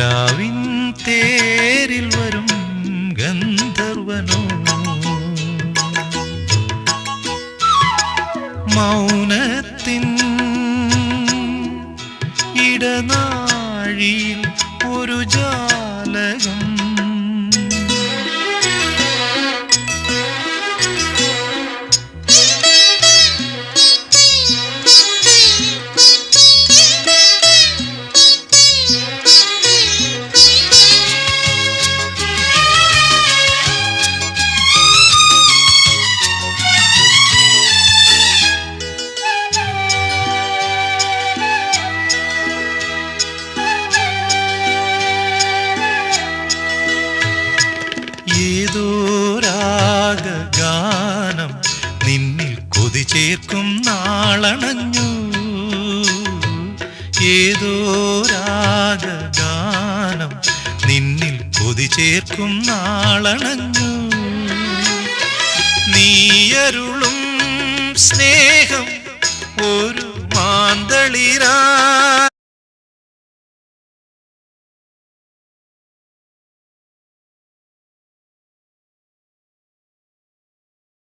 നിലാവിൻ തേരിൽ വരും ഗന്ധർവനോ മൗനത്തിൻ ഇടനാഴിയിൽ ഒരു ജാലകം ഏതോ രാഗഗാനം നിന്നിൽ കൊതി ചേർക്കും നാളണഞ്ഞു ഏതോ രാഗഗാനം നിന്നിൽ കൊതി ചേർക്കും നാളണഞ്ഞു നീയരുളും സ്നേഹം ഒരു മാന്തളിരാ